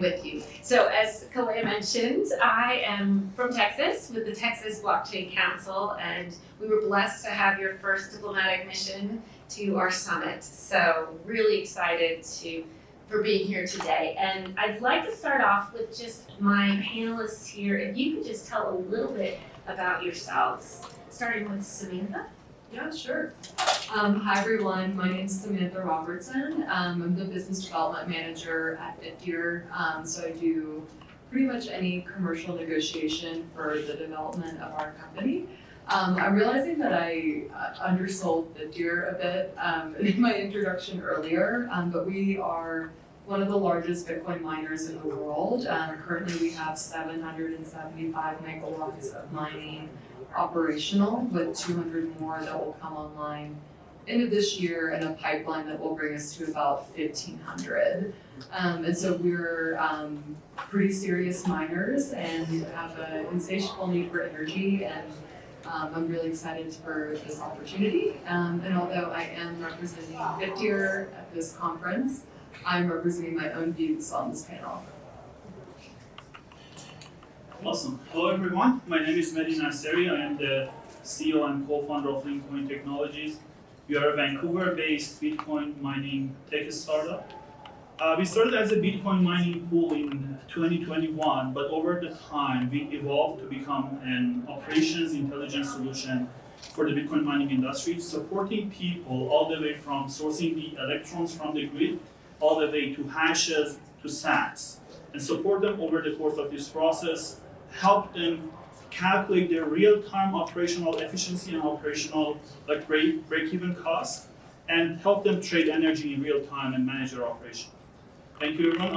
with you. So as Kalea mentioned, I am from Texas with the Texas Blockchain Council, and we were blessed to have your first diplomatic mission to our summit. So really excited for being here today. And I'd like to start off with just my panelists here. If you could just tell a little bit about yourselves, starting with Samantha. Yeah, sure. Hi everyone, my name is Samantha Robertson. I'm the business development manager at Bitdeer. So I do pretty much any commercial negotiation for the development of our company. I'm realizing that I undersold Bitdeer a bit in my introduction earlier, but we are one of the largest Bitcoin miners in the world. Currently we have 775 megawatts of mining operational, with 200 more that will come online end of this year, and a pipeline that will bring us to about 1,500. And so we're pretty serious miners and have an insatiable need for energy, and I'm really excited for this opportunity. And although I am representing Bitdeer at this conference, I'm representing my own views on this panel. Awesome. Hello everyone, my name is Medi Naseri. I am the CEO and co-founder of Lincoin Technologies. We are a Vancouver-based Bitcoin mining tech startup. We started as a Bitcoin mining pool in 2021, but over the time we evolved to become an operations intelligence solution for the Bitcoin mining industry, supporting people all the way from sourcing the electrons from the grid, all the way to hashes to sats, and support them over the course of this process, help them calculate their real-time operational efficiency and operational break-even costs, and help them trade energy in real time and manage their operation. Thank you everyone.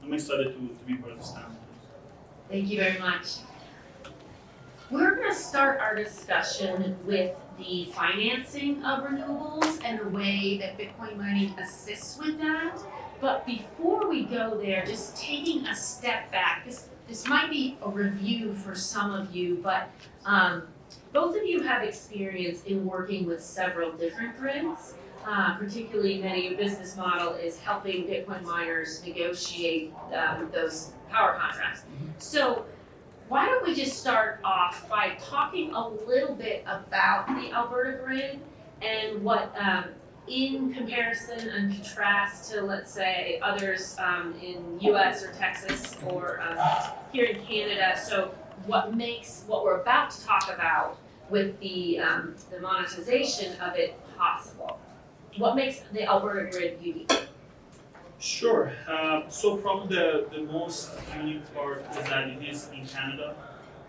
I'm excited to be part of this panel. Thank you very much. We're going to start our discussion with the financing of renewables and the way that Bitcoin mining assists with that. But before we go there, just taking a step back, this might be a review for some of you, but both of you have experience in working with several different grids. Particularly, Medi, your business model is helping Bitcoin miners negotiate those power contracts. So why don't we just start off by talking a little bit about the Alberta grid and what, in comparison and contrast to, let's say, others in US or Texas or here in Canada, so what makes what we're about to talk about with the monetization of it possible? What makes the Alberta grid unique? Sure. So probably the most unique part is that it is in Canada,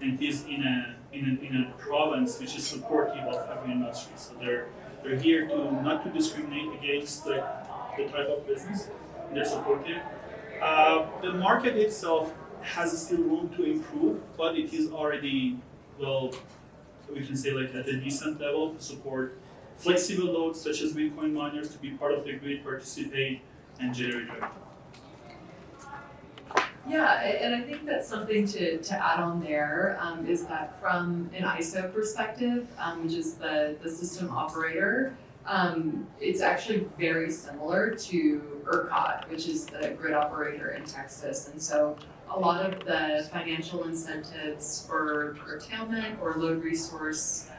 and it is in a province which is supportive of every industry. So they're here to not to discriminate against the type of business. They're supportive. The market itself has still room to improve, but it is already, well, we can say like at a decent level to support flexible loads such as Bitcoin miners to be part of the grid, participate, and generate revenue. Yeah, and I think that's something to add on there is that from an ISO perspective, which is the system operator, it's actually very similar to ERCOT, which is the grid operator in Texas. And so a lot of the financial incentives for curtailment or load resource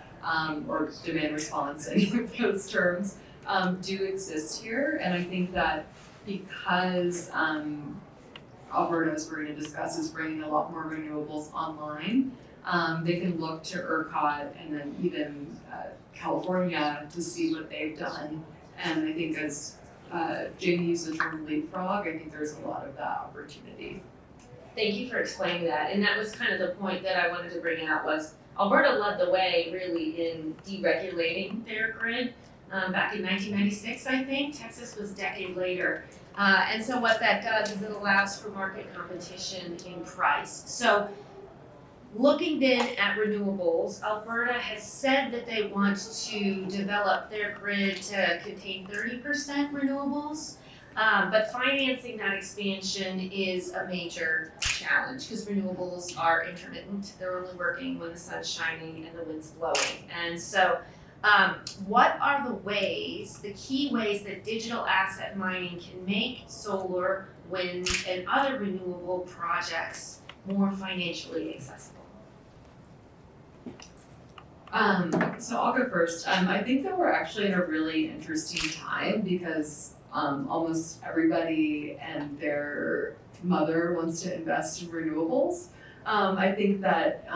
or demand response, any of those terms, do exist here. And I think that because Alberta, as we're going to discuss, is bringing a lot more renewables online, they can look to ERCOT and then even California to see what they've done. And I think as Jamie used the term leapfrog, I think there's a lot of that opportunity. Thank you for explaining that. And that was kind of the point that I wanted to bring out was Alberta led the way really in deregulating their grid back in 1996, I think. Texas was a decade later. And so what that does is it allows for market competition in price. So looking then at renewables, Alberta has said that they want to develop their grid to contain 30% renewables. But financing that expansion is a major challenge because renewables are intermittent. They're only working when the sun's shining and the wind's blowing. And so What are the key ways that digital asset mining can make solar, wind, and other renewable projects more financially accessible? So I'll go first. I think that we're actually in a really interesting time because almost everybody and their mother wants to invest in renewables. I think that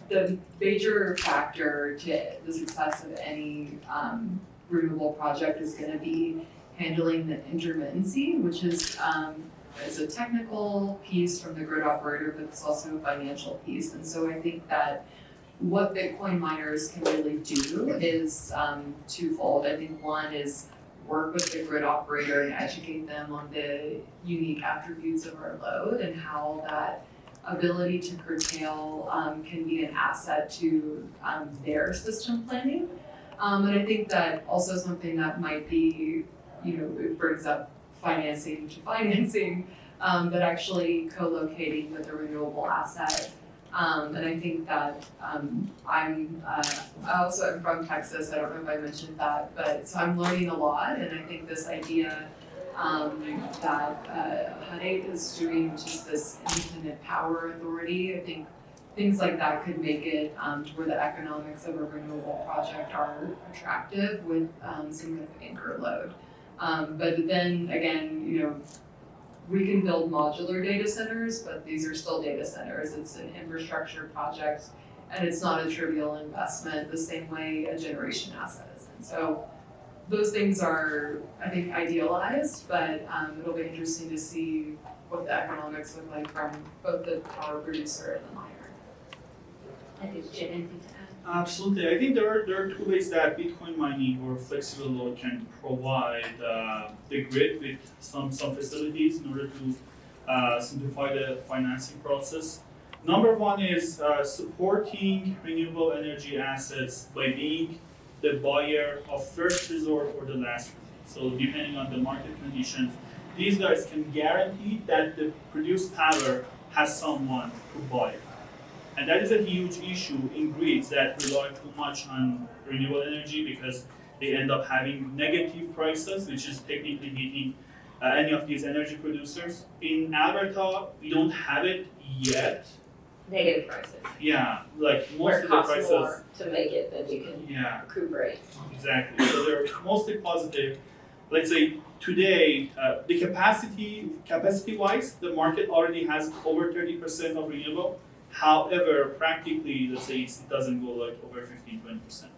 the major factor to the success of any renewable project is going to be handling the intermittency, which is a technical piece from the grid operator, but it's also a financial piece. And so I think that what Bitcoin miners can really do is twofold. I think one is work with the grid operator and educate them on the unique attributes of our load and how that ability to curtail can be an asset to their system planning. And I think that also something that might be, it brings up financing, but actually co-locating with a renewable asset. And I think that I also am from Texas. I don't know if I mentioned that, but so I'm learning a lot, and I think this idea that HUD is doing just this independent power authority. I think things like that could make it to where the economics of a renewable project are attractive with some kind of anchor load. But then again, we can build modular data centers, but these are still data centers. It's an infrastructure project, and it's not a trivial investment the same way a generation asset is. And so those things are, I think, idealized, but it'll be interesting to see what the economics look like from both the power producer and the miner. And did Jim anything to add? Absolutely. I think there are two ways that Bitcoin mining or flexible load can provide the grid with some facilities in order to simplify the financing process. Number one is supporting renewable energy assets by being the buyer of first resort or the last resort. So depending on the market conditions, these guys can guarantee that the produced power has someone to buy it. And that is a huge issue in grids that rely too much on renewable energy because they end up having negative prices, which is technically hitting any of these energy producers. In Alberta, we don't have it yet. Negative prices. Yeah, like Where most it of the costs prices. more to make it than you can recuperate. Exactly. So they're mostly positive. Let's say today, the capacity-wise, the market already has over 30% of renewable. However, practically, let's say it doesn't go like over 15-20%.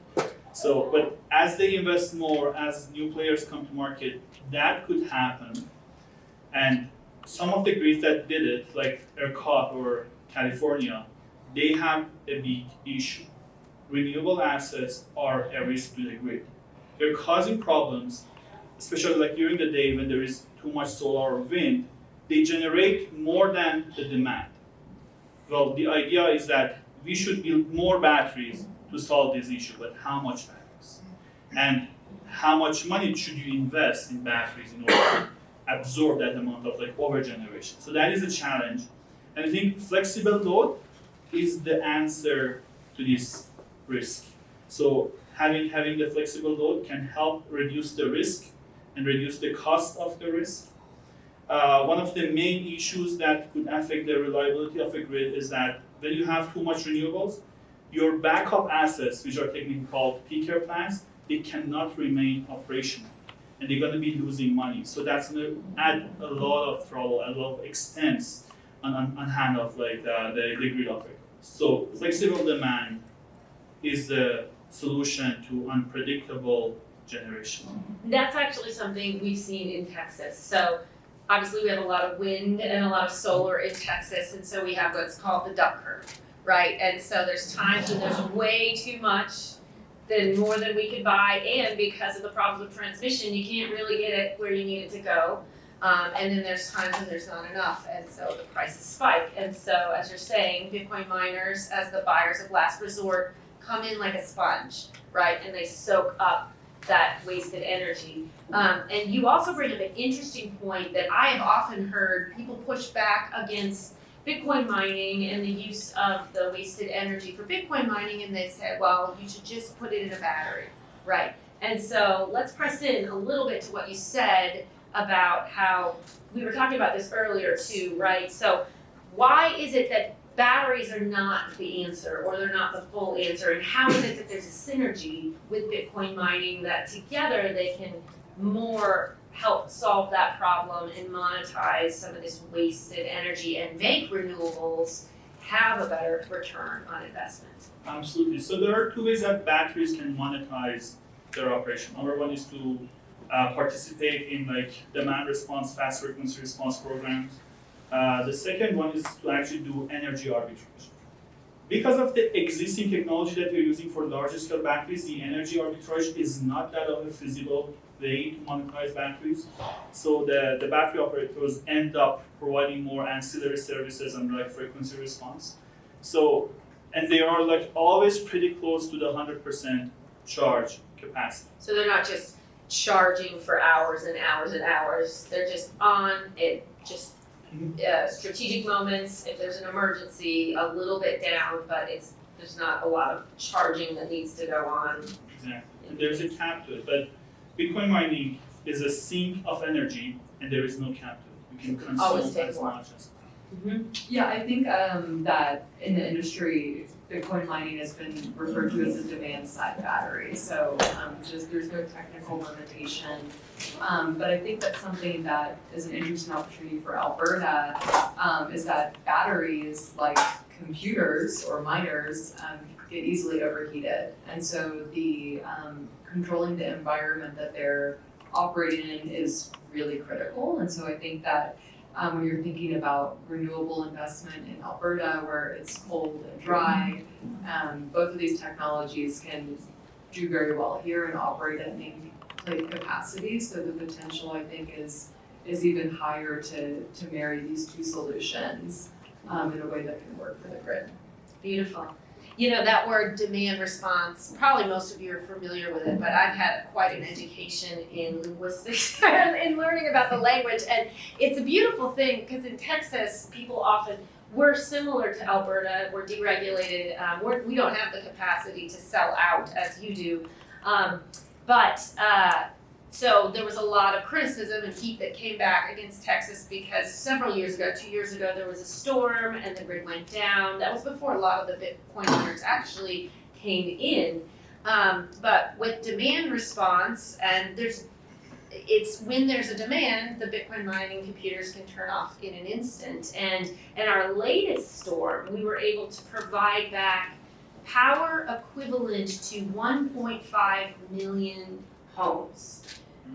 So, but as they invest more, as new players come to market, that could happen. And some of the grids that did it, like ERCOT or California, they have a big issue. Renewable assets are a risk to the grid. They're causing problems, especially like during the day when there is too much solar or wind. They generate more than the demand. Well, the idea is that we should build more batteries to solve this issue, but how much batteries? And how much money should you invest in batteries in order to absorb that amount of like overgeneration? So that is a challenge. And I think flexible load is the answer to this risk. So having the flexible load can help reduce the risk and reduce the cost of the risk. One of the main issues that could affect the reliability of a grid is that when you have too much renewables, your backup assets, which are technically called peaker plants, they cannot remain operational, and they're going to be losing money. So that's going to add a lot of trouble, a lot of expense on hand of like the grid operator. So flexible demand is the solution to unpredictable generation. That's actually something we've seen in Texas. So obviously we have a lot of wind and a lot of solar in Texas, and so we have what's called the duck curve, right? And so there's times when there's way too much, more than we could buy, and because of the problems with transmission, you can't really get it where you need it to go. And then there's times when there's not enough, and so the prices spike. And so, as you're saying, Bitcoin miners, as the buyers of last resort, come in like a sponge, right? And they soak up that wasted energy. And you also bring up an interesting point that I have often heard people push back against Bitcoin mining and the use of the wasted energy for Bitcoin mining, and they said, well, you should just put it in a battery, right? And so let's press in a little bit to what you said about how, we were talking about this earlier too, right? So why is it that batteries are not the answer, or they're not the full answer, and how is it that there's a synergy with Bitcoin mining that together they can more help solve that problem and monetize some of this wasted energy and make renewables have a better return on investment? Absolutely. So there are two ways that batteries can monetize their operation. Number one is to participate in like demand response, fast frequency response programs. The second one is to actually do energy arbitrage. Because of the existing technology that we're using for larger scale batteries, the energy arbitrage is not that of a feasible way to monetize batteries. So the battery operators end up providing more ancillary services and like frequency response. So, and they are like always pretty close to the 100% charge capacity. So they're not just charging for hours and hours and hours, they're just on it, just strategic moments, if there's an emergency, a little bit down, but there's not a lot of charging that needs to go on. Exactly. And there's a cap to it, but Bitcoin mining is a sink of energy, and there is no cap to it. You can consume Always take as more. much as. Yeah, I think that in the industry, Bitcoin mining has been referred to as a demand side battery. So just there's no technical limitation. But I think that's something that is an interesting opportunity for Alberta is that batteries, like computers or miners, get easily overheated. And so the controlling the environment that they're operating in is really critical. And so I think that when you're thinking about renewable investment in Alberta, where it's cold and dry, both of these technologies can do very well here and operate at nameplate capacity. So the potential, I think, is even higher to marry these two solutions in a way that can work for the grid. Beautiful. You know, that word demand response, probably most of you are familiar with it, but I've had quite an education in linguistics in learning about the language. And it's a beautiful thing because in Texas, people often, we're similar to Alberta, we're deregulated, we don't have the capacity to sell out as you do. So there was a lot of criticism and heat that came back against Texas because several years ago, 2 years ago, there was a storm and the grid went down. That was before a lot of the Bitcoin miners actually came in. But with demand response, and it's when there's a demand, the Bitcoin mining computers can turn off in an instant. And in our latest storm, we were able to provide back power equivalent to 1.5 million homes.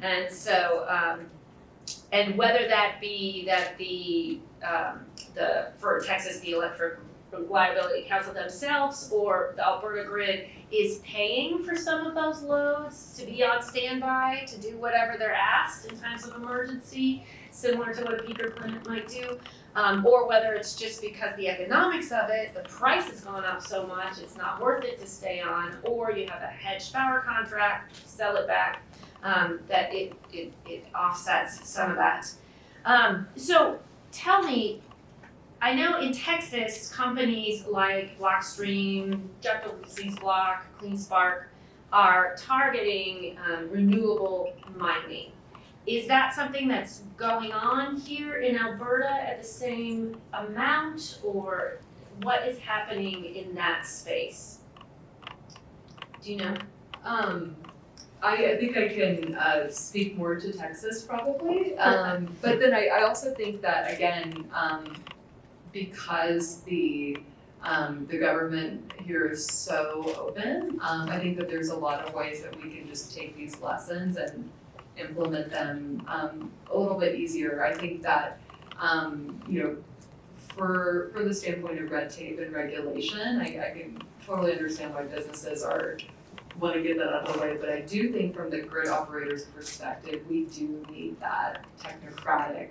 And so, and whether that be that for Texas, the Electric Reliability Council themselves or the Alberta grid is paying for some of those loads to be on standby, to do whatever they're asked in times of emergency, similar to what a peaker plant might do, or whether it's just because the economics of it, the price has gone up so much, it's not worth it to stay on, or you have a hedged power contract, sell it back. That it offsets some of that. So tell me, I know in Texas, companies like Blockstream, Jeffrey's Block, CleanSpark are targeting renewable mining. Is that something that's going on here in Alberta at the same amount, or what is happening in that space? Do you know? I think I can speak more to Texas probably, but then I also think that again, because the government here is so open, I think that there's a lot of ways that we can just take these lessons and implement them a little bit easier. I think that for the standpoint of red tape and regulation, I can totally understand why businesses want to get that out of the way, but I do think from the grid operator's perspective, we do need that technocratic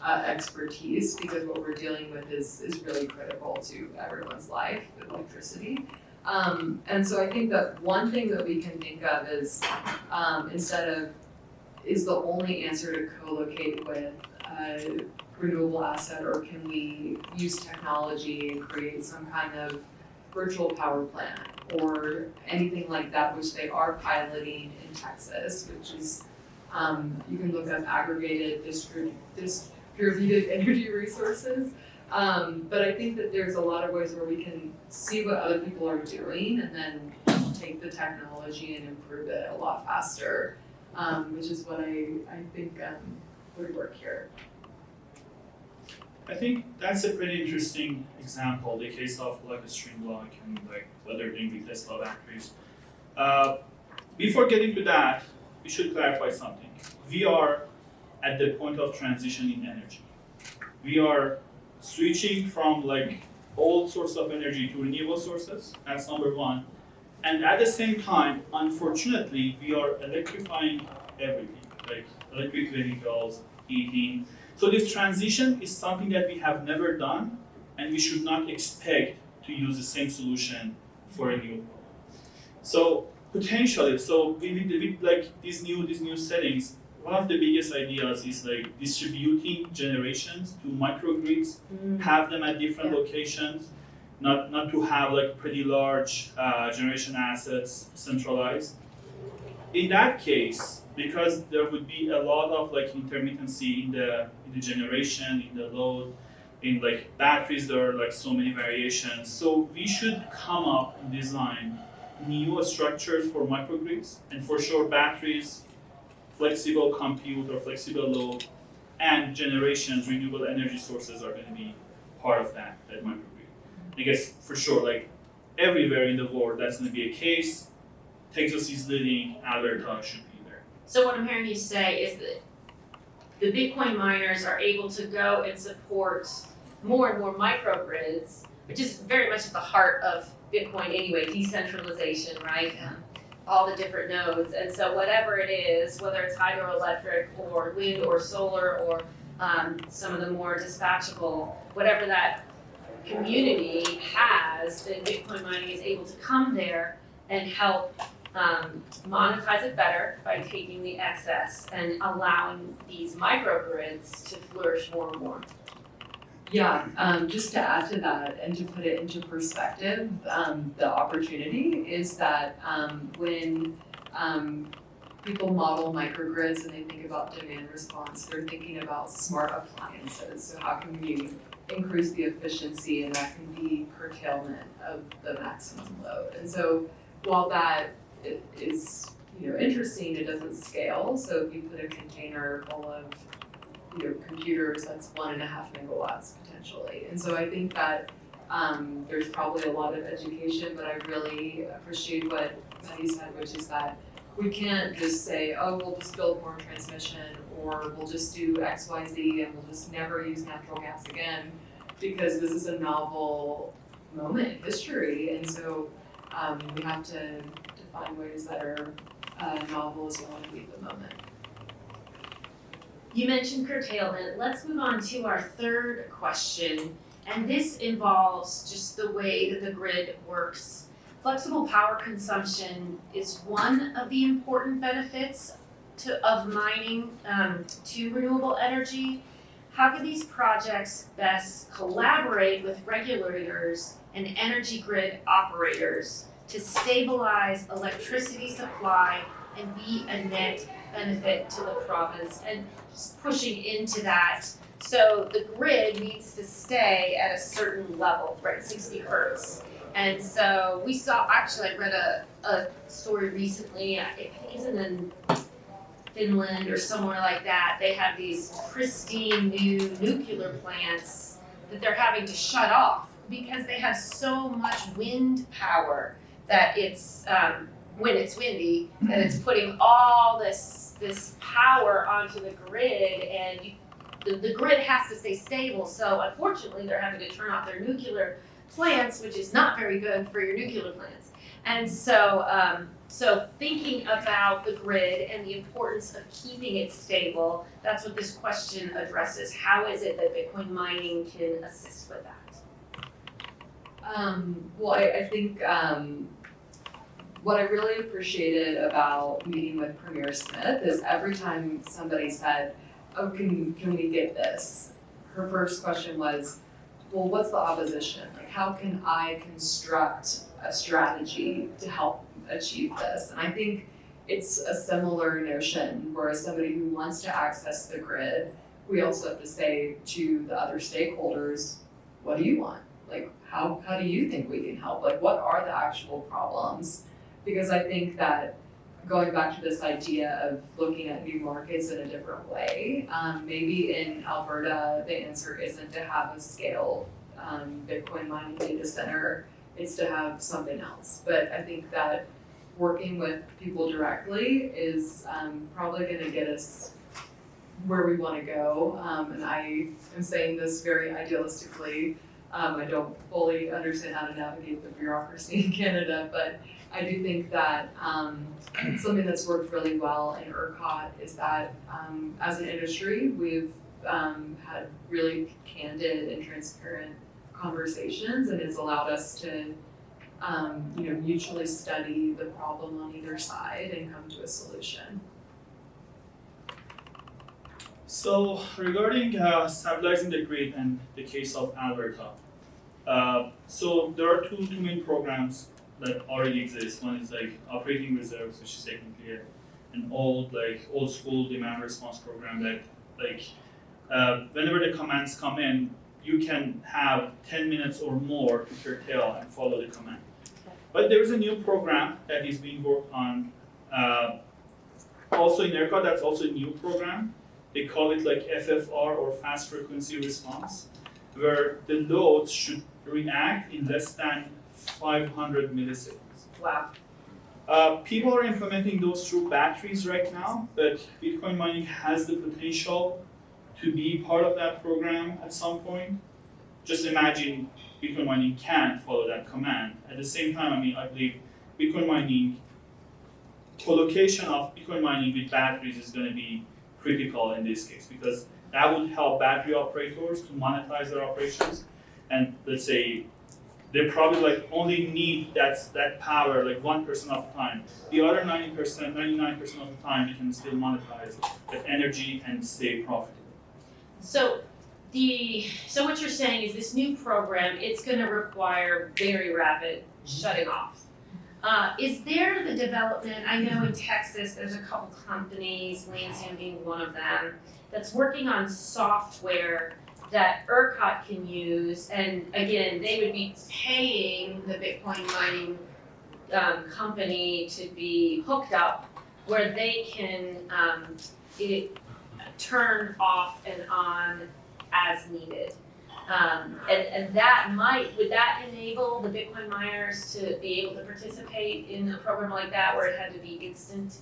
expertise because what we're dealing with is really critical to everyone's life, electricity. And so I think that one thing that we can think of is is the only answer to co-locate with renewable asset, or can we use technology and create some kind of virtual power plant or anything like that, which they are piloting in Texas, which is, you can look up aggregated distributed energy resources. But I think that there's a lot of ways where we can see what other people are doing and then take the technology and improve it a lot faster, which is what I think would work here. I think that's a pretty interesting example, the case of like a stream block and like what they're doing with Tesla batteries. Before getting to that, we should clarify something. We are at the point of transition in energy. We are switching from like old source of energy to renewable sources. That's number one. And at the same time, unfortunately, we are electrifying everything, like electric vehicles, heating. So this transition is something that we have never done, and we should not expect to use the same solution for renewable. So potentially, with like these new settings, one of the biggest ideas is like distributing generations to microgrids, have them at different locations, not to have like pretty large generation assets centralized. In that case, because there would be a lot of like intermittency in the generation, in the load, in like batteries, there are like so many variations. So we should come up and design new structures for microgrids, and for sure batteries, flexible compute or flexible load, and generations, renewable energy sources are going to be part of that microgrid. I guess for sure, like everywhere in the world, that's going to be a case. Texas is leading, Alberta should be there. So what I'm hearing you say is that the Bitcoin miners are able to go and support more and more microgrids, which is very much at the heart of Bitcoin anyway, decentralization, right? All the different nodes. And so whatever it is, whether it's hydroelectric or wind or solar or some of the more dispatchable, whatever that community has, then Bitcoin mining is able to come there and help monetize it better by taking the excess and allowing these microgrids to flourish more and more. Yeah, just to add to that and to put it into perspective, the opportunity is that when people model microgrids and they think about demand response, they're thinking about smart appliances. So how can we increase the efficiency, and that can be curtailment of the maximum load. And so while that is interesting, it doesn't scale. So if you put a container full of computers, that's 1.5 megawatts potentially. And so I think that there's probably a lot of education, but I really appreciate what Medi said, which is that we can't just say, oh, we'll just build more transmission, or we'll just do X, Y, Z, and we'll just never use natural gas again, because this is a novel moment in history. And so we have to find ways that are novel as well to meet the moment. You mentioned curtailment. Let's move on to our third question, and this involves just the way that the grid works. Flexible power consumption is one of the important benefits of mining to renewable energy. How can these projects best collaborate with regulators and energy grid operators to stabilize electricity supply and be a net benefit to the province? And just pushing into that, so the grid needs to stay at a certain level, right, 60 hertz. And so we saw, actually I read a story recently, I think it was in Finland or somewhere like that. They have these pristine new nuclear plants that they're having to shut off because they have so much wind power that it's, when it's windy, that it's putting all this power onto the grid, and the grid has to stay stable. So unfortunately, they're having to turn off their nuclear plants, which is not very good for your nuclear plants. And so, so thinking about the grid and the importance of keeping it stable, that's what this question addresses. How is it that Bitcoin mining can assist with that? Well, I think what I really appreciated about meeting with Premier Smith is every time somebody said, oh, can we get this? her first question was, well, what's the opposition? Like, how can I construct a strategy to help achieve this? And I think it's a similar notion where as somebody who wants to access the grid, we also have to say to the other stakeholders, what do you want? Like, how do you think we can help? Like, what are the actual problems? Because I think that going back to this idea of looking at new markets in a different way, maybe in Alberta, the answer isn't to have a scale Bitcoin mining data center, it's to have something else. But I think that working with people directly is probably going to get us where we want to go. And I am saying this very idealistically. I don't fully understand how to navigate the bureaucracy in Canada, but I do think that something that's worked really well in ERCOT is that as an industry, we've had really candid and transparent conversations, and it's allowed us to mutually study the problem on either side and come to a solution. So regarding stabilizing the grid and the case of Alberta, so there are two main programs that already exist. One is like operating reserves, which is technically an old school demand response program that whenever the commands come in, you can have 10 minutes or more to curtail and follow the command. But there is a new program that is being worked on also in ERCOT. That's also a new program. They call it like FFR or fast frequency response, where the loads should react in less than 500 milliseconds. Wow. People are implementing those through batteries right now, but Bitcoin mining has the potential to be part of that program at some point. Just imagine Bitcoin mining can follow that command. At the same time, I believe Bitcoin mining, co-location of Bitcoin mining with batteries is going to be critical in this case, because that would help battery operators to monetize their operations. And let's say they probably only need that power 1% of the time. The other 99% of the time, you can still monetize that energy and stay profitable. So what you're saying is this new program, it's going to require very rapid shutting off. Is there the development, I know in Texas there's a couple companies, Lancium being one of them, that's working on software that ERCOT can use, and again, they would be paying the Bitcoin mining company to be hooked up where they can turn off and on as needed. And that would that enable the Bitcoin miners to be able to participate in a program like that where it had to be instant?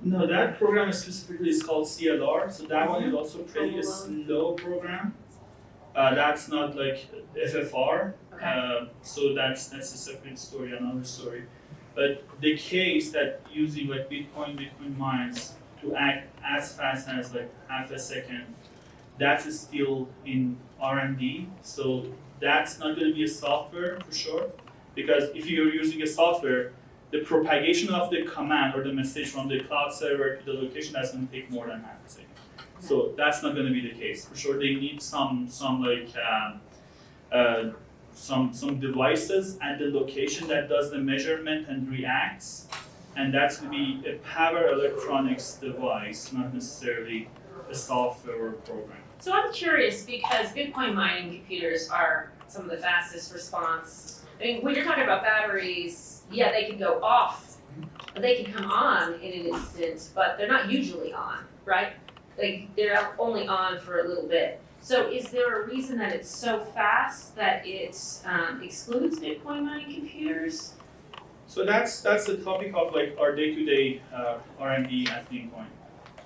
No, that program specifically is called CLR, so that one is also pretty slow program. That's not like FFR, Okay. so that's a separate story, another story. But the case that using Bitcoin mines to act as fast as half a second, that's still in R&D. So that's not going to be a software for sure, because if you're using a software, the propagation of the command or the message from the cloud server to the location, that's going to take more than half a second. So that's not going to be the case for sure. They need some devices at the location that does the measurement and reacts, and that's going to be a power electronics device, not necessarily a software or program. So I'm curious because Bitcoin mining computers are some of the fastest response. I mean, when you're talking about batteries, yeah, they can go off, but they can come on in an instant, but they're not usually on, right? They're only on for a little bit. So is there a reason that it's so fast that it excludes Bitcoin mining computers? So that's the topic of our day-to-day R&D at Lincoin.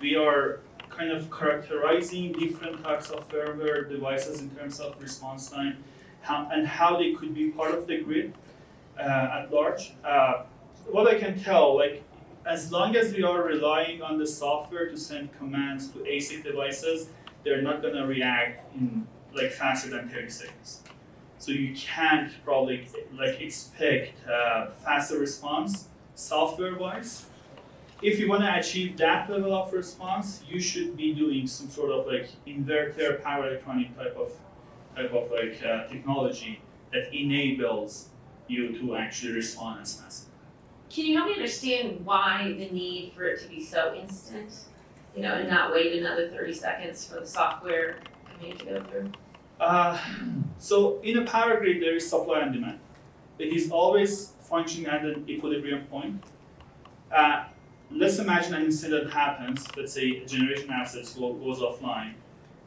We are kind of characterizing different types of firmware devices in terms of response time, how they could be part of the grid at large. What I can tell, as long as we are relying on the software to send commands to ASIC devices, they're not going to react in faster than 30 seconds. So you can't probably expect faster response software-wise. if you want to achieve that level of response, you should be doing some sort of like inverter power electronic type of technology that enables you to actually respond as fast. Can you help me understand why the need for it to be so instant? You know, and not wait another 30 seconds for the software command to go through? So in a power grid, there is supply and demand. It is always functioning at an equilibrium point. Let's imagine an incident happens, let's say a generation asset goes offline,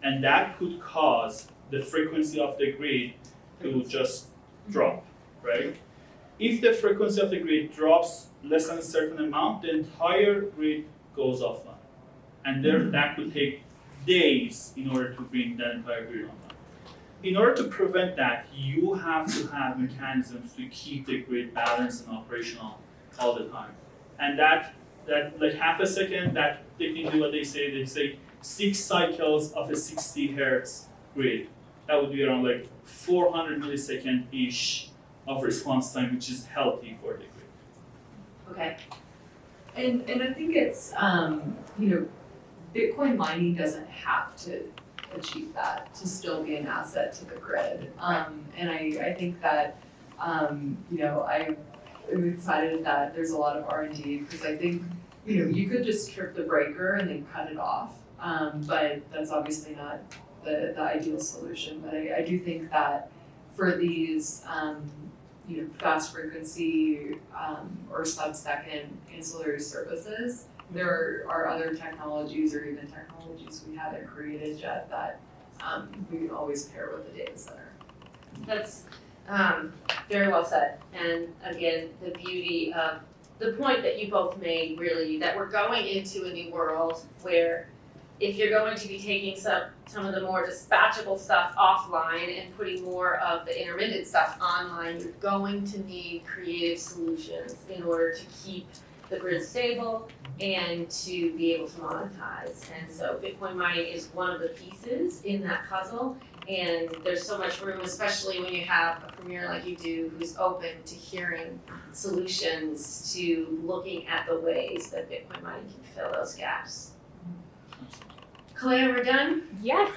and that could cause the frequency of the grid to just drop, right? If the frequency of the grid drops less than a certain amount, the entire grid goes offline. And that could take days in order to bring that entire grid online. In order to prevent that, you have to have mechanisms to keep the grid balanced and operational all the time. And that like half a second, that technically what they say 6 cycles of a 60 hertz grid. That would be around like 400 millisecond-ish of response time, which is healthy for the grid. Okay. And I think it's, Bitcoin mining doesn't have to achieve that to still be an asset to the grid. And I think that, I'm excited that there's a lot of R&D because I think, you could just trip the breaker and then cut it off. But that's obviously not the ideal solution. But I do think that for these, fast frequency or sub-second ancillary services, there are other technologies or even technologies we haven't created yet that we can always pair with the data center. That's very well said. And again, the beauty of the point that you both made, really, that we're going into a new world where if you're going to be taking some of the more dispatchable stuff offline and putting more of the intermittent stuff online, you're going to need creative solutions in order to keep the grid stable and to be able to monetize. And so Bitcoin mining is one of the pieces in that puzzle. And there's so much room, especially when you have a premier like you do who's open to hearing solutions, to looking at the ways that Bitcoin mining can fill those gaps. Claire, we're done? Yes.